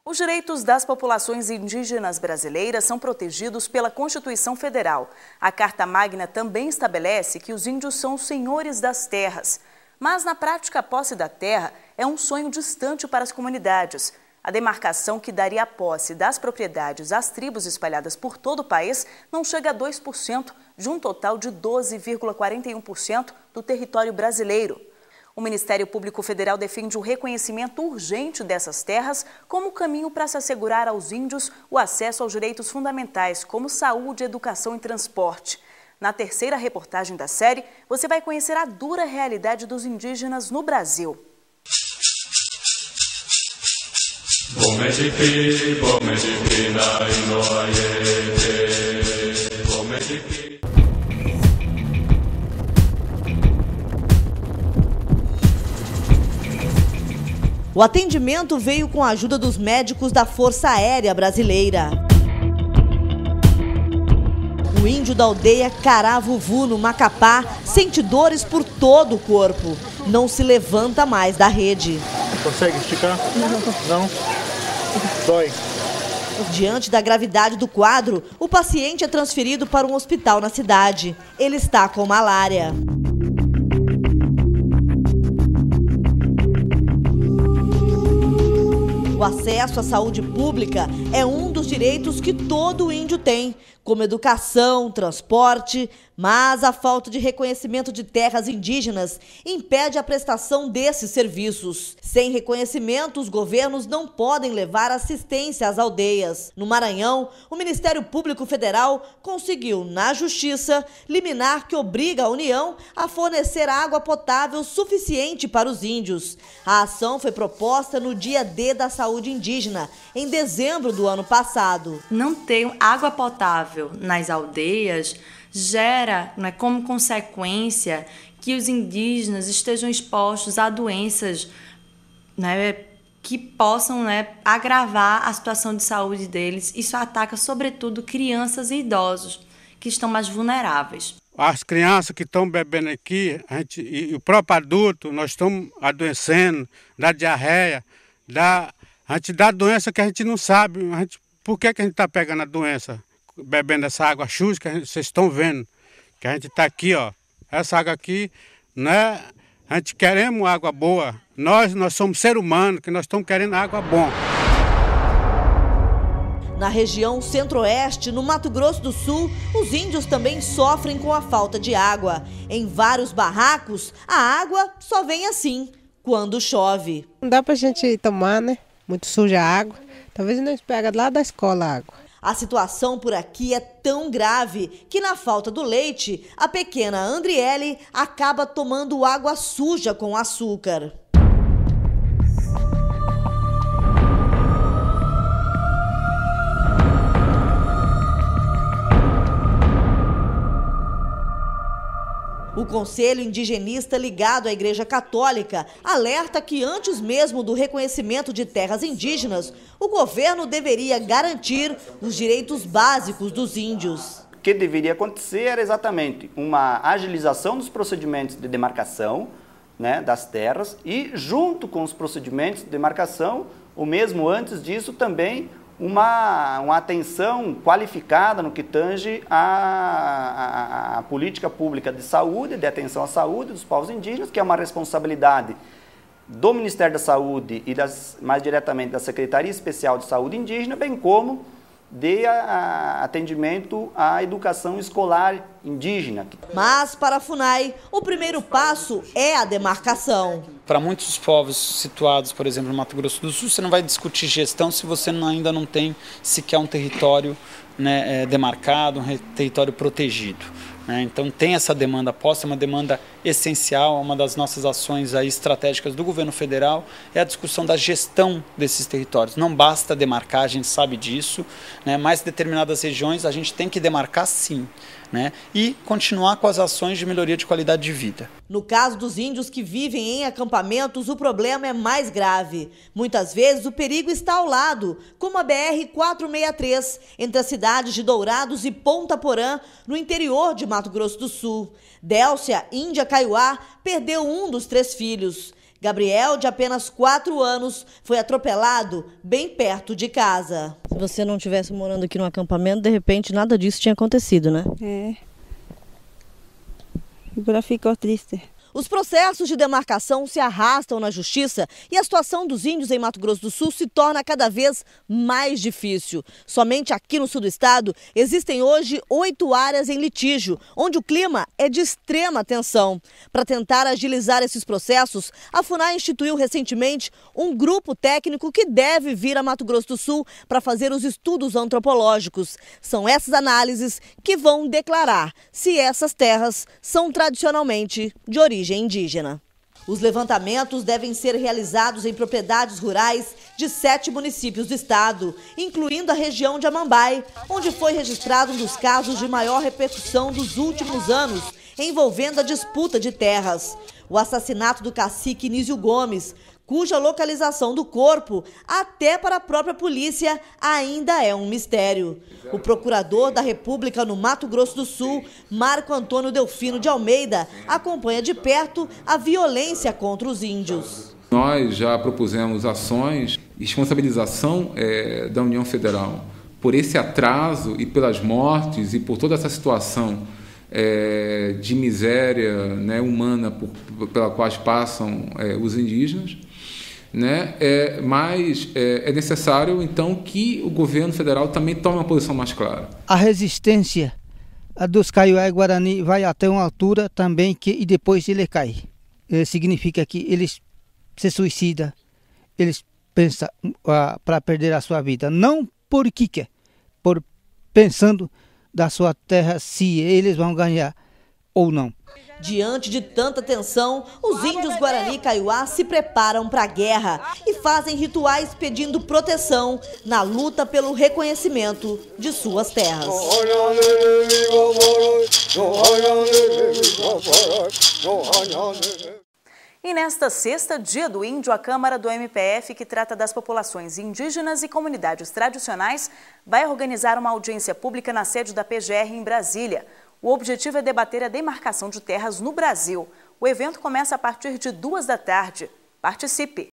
Os direitos das populações indígenas brasileiras são protegidos pela Constituição Federal. A Carta Magna também estabelece que os índios são os senhores das terras. Mas, na prática, a posse da terra é um sonho distante para as comunidades. A demarcação que daria a posse das propriedades às tribos espalhadas por todo o país não chega a 2% de um total de 12,41% do território brasileiro. O Ministério Público Federal defende o reconhecimento urgente dessas terras como caminho para se assegurar aos índios o acesso aos direitos fundamentais, como saúde, educação e transporte. Na terceira reportagem da série, você vai conhecer a dura realidade dos indígenas no Brasil. O atendimento veio com a ajuda dos médicos da Força Aérea Brasileira. O índio da aldeia Caravuvu, no Macapá, sente dores por todo o corpo. Não se levanta mais da rede. Consegue esticar? Não. Dói. Diante da gravidade do quadro, o paciente é transferido para um hospital na cidade. Ele está com malária. O acesso à saúde pública é um dos direitos que todo índio tem, como educação, transporte, mas a falta de reconhecimento de terras indígenas impede a prestação desses serviços. Sem reconhecimento, os governos não podem levar assistência às aldeias. No Maranhão, o Ministério Público Federal conseguiu, na Justiça, liminar que obriga a União a fornecer água potável suficiente para os índios. A ação foi proposta no Dia D da Saúde Indígena, em dezembro do ano passado. Não ter água potável nas aldeias gera, como consequência, que os indígenas estejam expostos a doenças que possam agravar a situação de saúde deles. Isso ataca, sobretudo, crianças e idosos, que estão mais vulneráveis. As crianças que estão bebendo aqui, e o próprio adulto, nós estamos adoecendo, dá diarreia, a gente dá doença que a gente não sabe. Por que a gente está pegando a doença? Bebendo essa água suja que vocês estão vendo, que a gente está aqui, ó. Essa água aqui, né? A gente queremos água boa. Nós somos seres humanos, que nós estamos querendo água boa. Na região centro-oeste, no Mato Grosso do Sul, os índios também sofrem com a falta de água. Em vários barracos, a água só vem assim, quando chove. Não dá pra gente tomar, né? Muito suja a água. Talvez nós pega lá da escola a água. A situação por aqui é tão grave que, na falta do leite, a pequena Andriele acaba tomando água suja com açúcar. O Conselho Indigenista ligado à Igreja Católica alerta que antes mesmo do reconhecimento de terras indígenas, o governo deveria garantir os direitos básicos dos índios. O que deveria acontecer era exatamente uma agilização dos procedimentos de demarcação, das terras e, junto com os procedimentos de demarcação, ou mesmo antes disso, também uma atenção qualificada no que tange a política pública de saúde, de atenção à saúde dos povos indígenas, que é uma responsabilidade do Ministério da Saúde e mais diretamente da Secretaria Especial de Saúde Indígena, bem como de atendimento à educação escolar indígena. Mas, para a FUNAI, o primeiro passo é a demarcação. Para muitos povos situados, por exemplo, no Mato Grosso do Sul, você não vai discutir gestão se você ainda não tem sequer um território demarcado, um território protegido. Então tem essa demanda posta, é uma demanda essencial, uma das nossas ações aí estratégicas do governo federal é a discussão da gestão desses territórios. Não basta demarcar, a gente sabe disso, mas determinadas regiões a gente tem que demarcar sim, e continuar com as ações de melhoria de qualidade de vida. No caso dos índios que vivem em acampamentos, o problema é mais grave. Muitas vezes o perigo está ao lado, como a BR-463, entre as cidades de Dourados e Ponta Porã, no interior de Mato Grosso do Sul. Délcia, índia Kaiowá, perdeu um dos 3 filhos. Gabriel, de apenas 4 anos, foi atropelado bem perto de casa. Se você não estivesse morando aqui no acampamento, de repente nada disso tinha acontecido, né? É. Agora ficou triste. Os processos de demarcação se arrastam na justiça e a situação dos índios em Mato Grosso do Sul se torna cada vez mais difícil. Somente aqui no sul do estado existem hoje 8 áreas em litígio, onde o clima é de extrema tensão. Para tentar agilizar esses processos, a FUNAI instituiu recentemente um grupo técnico que deve vir a Mato Grosso do Sul para fazer os estudos antropológicos. São essas análises que vão declarar se essas terras são tradicionalmente de origem indígena. Os levantamentos devem ser realizados em propriedades rurais de 7 municípios do estado, incluindo a região de Amambai, onde foi registrado um dos casos de maior repercussão dos últimos anos, envolvendo a disputa de terras. O assassinato do cacique Nísio Gomes, cuja localização do corpo, até para a própria polícia, ainda é um mistério. O procurador da República no Mato Grosso do Sul, Marco Antônio Delfino de Almeida, acompanha de perto a violência contra os índios. Nós já propusemos ações de responsabilização da União Federal por esse atraso e pelas mortes e por toda essa situação de miséria, né, humana pela qual passam os indígenas. Né? Mas é necessário, então, que o governo federal também tome uma posição mais clara. A resistência dos Kaiowá e Guarani vai até uma altura também e depois ele cai. Significa que eles se suicidam, eles pensam para perder a sua vida. Não por que quer, por pensando da sua terra se eles vão ganhar ou não. Diante de tanta tensão, os índios Guarani e Kaiowá se preparam para a guerra e fazem rituais pedindo proteção na luta pelo reconhecimento de suas terras. E nesta sexta, dia do índio, a Câmara do MPF, que trata das populações indígenas e comunidades tradicionais, vai organizar uma audiência pública na sede da PGR em Brasília. O objetivo é debater a demarcação de terras no Brasil. O evento começa a partir de 2 da tarde. Participe!